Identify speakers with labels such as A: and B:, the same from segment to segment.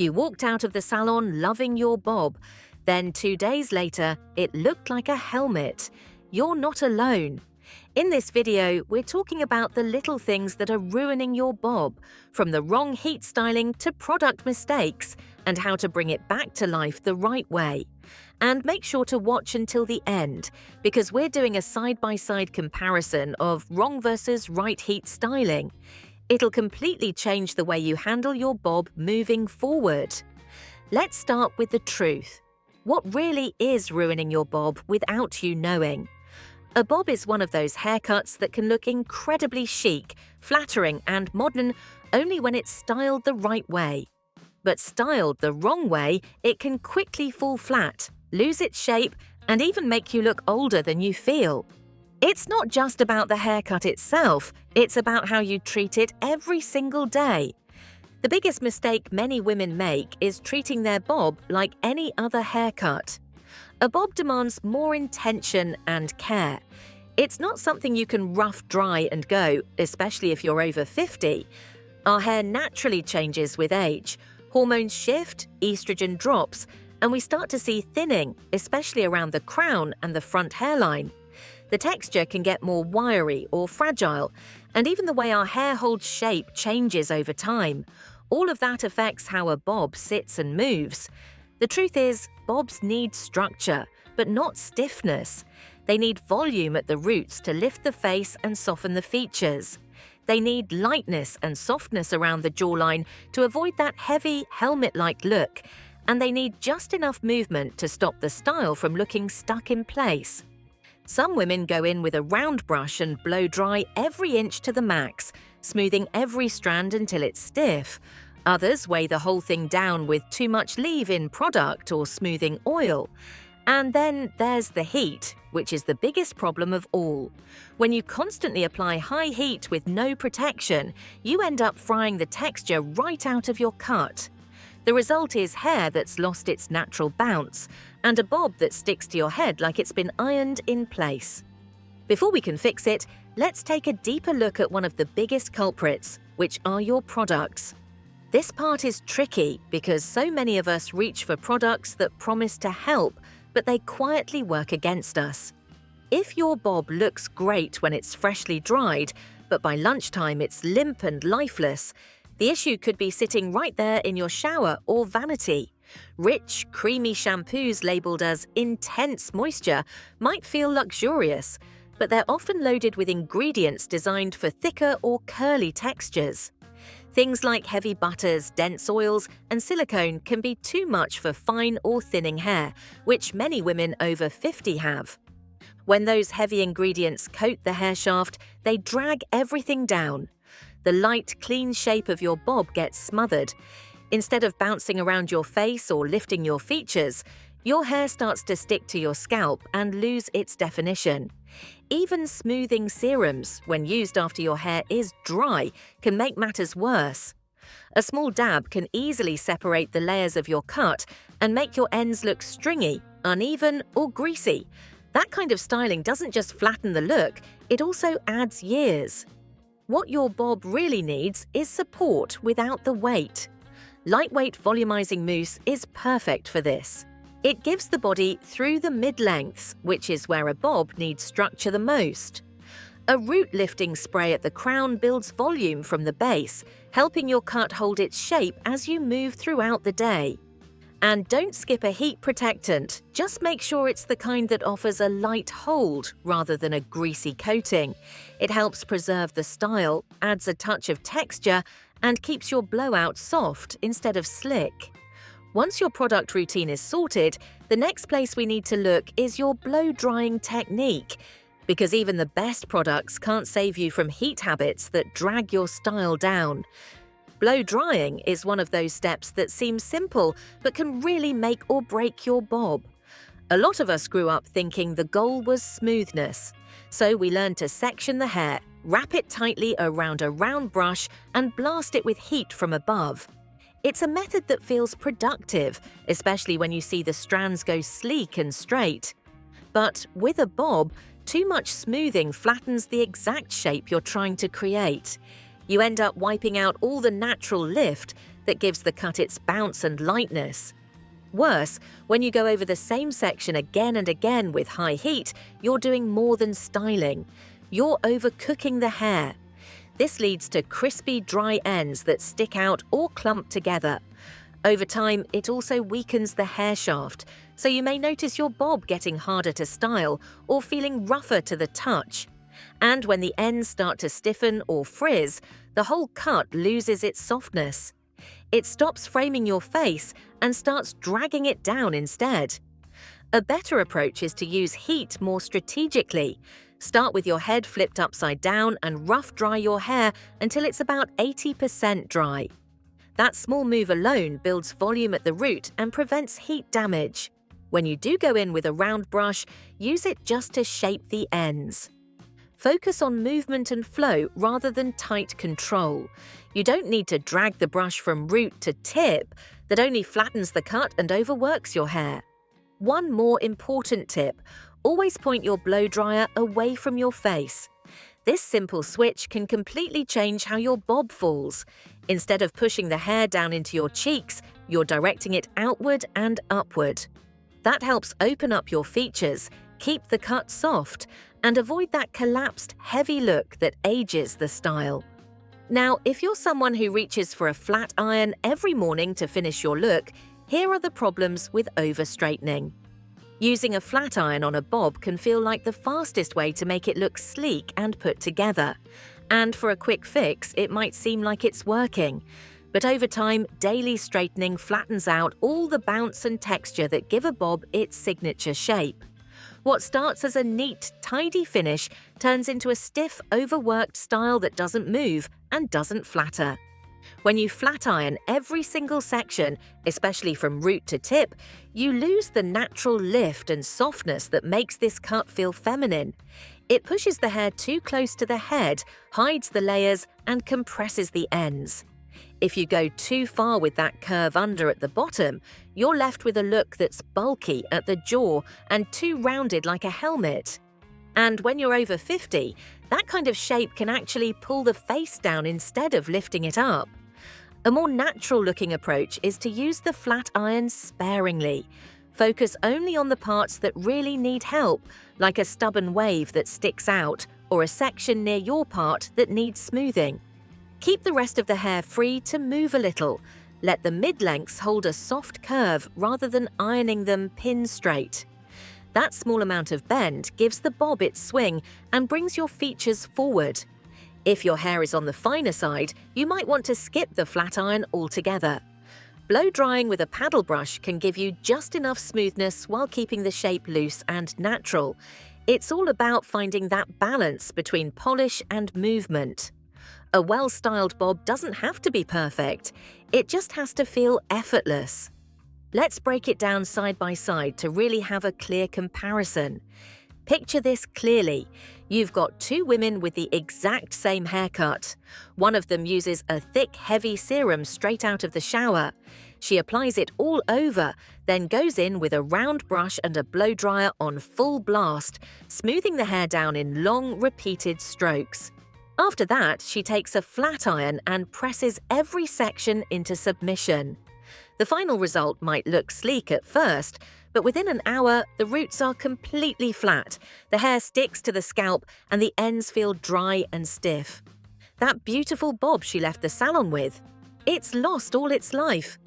A: You walked out of the salon loving your bob. Then 2 days later, it looked like a helmet. You're not alone. In this video, we're talking about the little things that are ruining your bob, from the wrong heat styling to product mistakes, and how to bring it back to life the right way. And make sure to watch until the end, because we're doing a side-by-side comparison of wrong versus right heat styling. It'll completely change the way you handle your bob moving forward. Let's start with the truth. What really is ruining your bob without you knowing? A bob is one of those haircuts that can look incredibly chic, flattering and modern only when it's styled the right way. But styled the wrong way, it can quickly fall flat, lose its shape, and even make you look older than you feel. It's not just about the haircut itself, it's about how you treat it every single day. The biggest mistake many women make is treating their bob like any other haircut. A bob demands more intention and care. It's not something you can rough dry and go, especially if you're over 50. Our hair naturally changes with age. Hormones shift, estrogen drops, and we start to see thinning, especially around the crown and the front hairline. The texture can get more wiry or fragile, and even the way our hair holds shape changes over time. All of that affects how a bob sits and moves. The truth is, bobs need structure, but not stiffness. They need volume at the roots to lift the face and soften the features. They need lightness and softness around the jawline to avoid that heavy, helmet-like look, and they need just enough movement to stop the style from looking stuck in place. Some women go in with a round brush and blow dry every inch to the max, smoothing every strand until it's stiff. Others weigh the whole thing down with too much leave-in product or smoothing oil. And then there's the heat, which is the biggest problem of all. When you constantly apply high heat with no protection, you end up frying the texture right out of your cut. The result is hair that's lost its natural bounce, and a bob that sticks to your head like it's been ironed in place. Before we can fix it, let's take a deeper look at one of the biggest culprits, which are your products. This part is tricky because so many of us reach for products that promise to help, but they quietly work against us. If your bob looks great when it's freshly dried, but by lunchtime it's limp and lifeless, the issue could be sitting right there in your shower or vanity. Rich, creamy shampoos labeled as intense moisture might feel luxurious, but they're often loaded with ingredients designed for thicker or curly textures. Things like heavy butters, dense oils, and silicone can be too much for fine or thinning hair, which many women over 50 have. When those heavy ingredients coat the hair shaft, they drag everything down. The light, clean shape of your bob gets smothered. Instead of bouncing around your face or lifting your features, your hair starts to stick to your scalp and lose its definition. Even smoothing serums, when used after your hair is dry, can make matters worse. A small dab can easily separate the layers of your cut and make your ends look stringy, uneven, or greasy. That kind of styling doesn't just flatten the look, it also adds years. What your bob really needs is support without the weight. Lightweight volumizing mousse is perfect for this. It gives the body through the mid-lengths, which is where a bob needs structure the most. A root-lifting spray at the crown builds volume from the base, helping your cut hold its shape as you move throughout the day. And don't skip a heat protectant, just make sure it's the kind that offers a light hold rather than a greasy coating. It helps preserve the style, adds a touch of texture, and keeps your blowout soft instead of slick. Once your product routine is sorted, the next place we need to look is your blow-drying technique, because even the best products can't save you from heat habits that drag your style down. Blow-drying is one of those steps that seems simple but can really make or break your bob. A lot of us grew up thinking the goal was smoothness, so we learned to section the hair, wrap it tightly around a round brush, and blast it with heat from above. It's a method that feels productive, especially when you see the strands go sleek and straight. But with a bob, too much smoothing flattens the exact shape you're trying to create. You end up wiping out all the natural lift, that gives the cut its bounce and lightness. Worse, when you go over the same section again and again with high heat, you're doing more than styling. You're overcooking the hair. This leads to crispy, dry ends that stick out or clump together. Over time, it also weakens the hair shaft, so you may notice your bob getting harder to style or feeling rougher to the touch. And when the ends start to stiffen or frizz, the whole cut loses its softness. It stops framing your face and starts dragging it down instead. A better approach is to use heat more strategically. Start with your head flipped upside down and rough dry your hair until it's about 80% dry. That small move alone builds volume at the root and prevents heat damage. When you do go in with a round brush, use it just to shape the ends. Focus on movement and flow rather than tight control. You don't need to drag the brush from root to tip. That only flattens the cut and overworks your hair. One more important tip: always point your blow dryer away from your face. This simple switch can completely change how your bob falls. Instead of pushing the hair down into your cheeks, you're directing it outward and upward. That helps open up your features, keep the cut soft, and avoid that collapsed, heavy look that ages the style. Now, if you're someone who reaches for a flat iron every morning to finish your look, here are the problems with over-straightening. Using a flat iron on a bob can feel like the fastest way to make it look sleek and put together. And for a quick fix, it might seem like it's working. But over time, daily straightening flattens out all the bounce and texture that give a bob its signature shape. What starts as a neat, tidy finish turns into a stiff, overworked style that doesn't move and doesn't flatter. When you flat iron every single section, especially from root to tip, you lose the natural lift and softness that makes this cut feel feminine. It pushes the hair too close to the head, hides the layers, and compresses the ends. If you go too far with that curve under at the bottom, you're left with a look that's bulky at the jaw and too rounded like a helmet. And when you're over 50, that kind of shape can actually pull the face down instead of lifting it up. A more natural-looking approach is to use the flat iron sparingly. Focus only on the parts that really need help, like a stubborn wave that sticks out or a section near your part that needs smoothing. Keep the rest of the hair free to move a little. Let the mid-lengths hold a soft curve rather than ironing them pin straight. That small amount of bend gives the bob its swing and brings your features forward. If your hair is on the finer side, you might want to skip the flat iron altogether. Blow drying with a paddle brush can give you just enough smoothness while keeping the shape loose and natural. It's all about finding that balance between polish and movement. A well-styled bob doesn't have to be perfect. It just has to feel effortless. Let's break it down side by side to really have a clear comparison. Picture this clearly. You've got two women with the exact same haircut. One of them uses a thick, heavy serum straight out of the shower. She applies it all over, then goes in with a round brush and a blow dryer on full blast, smoothing the hair down in long, repeated strokes. After that, she takes a flat iron and presses every section into submission. The final result might look sleek at first, but within an hour, the roots are completely flat, the hair sticks to the scalp, and the ends feel dry and stiff. That beautiful bob she left the salon with, it's lost all its life.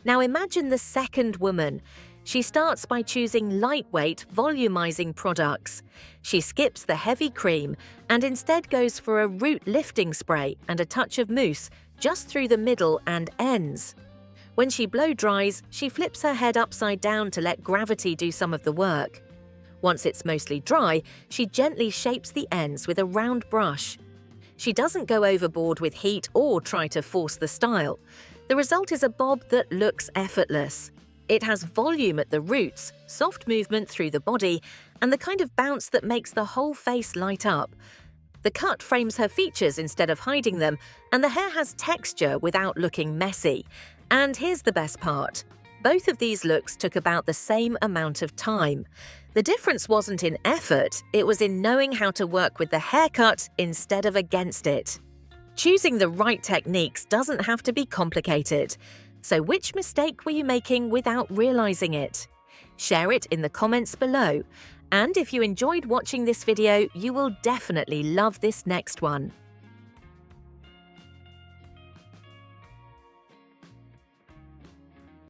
A: Now imagine the second woman. She starts by choosing lightweight, volumizing products. She skips the heavy cream and instead goes for a root lifting spray and a touch of mousse just through the middle and ends. When she blow dries, she flips her head upside down to let gravity do some of the work. Once it's mostly dry, she gently shapes the ends with a round brush. She doesn't go overboard with heat or try to force the style. The result is a bob that looks effortless. It has volume at the roots, soft movement through the body, and the kind of bounce that makes the whole face light up. The cut frames her features instead of hiding them, and the hair has texture without looking messy. And here's the best part. Both of these looks took about the same amount of time. The difference wasn't in effort, it was in knowing how to work with the haircut instead of against it. Choosing the right techniques doesn't have to be complicated. So which mistake were you making without realizing it? Share it in the comments below. And if you enjoyed watching this video, you will definitely love this next one.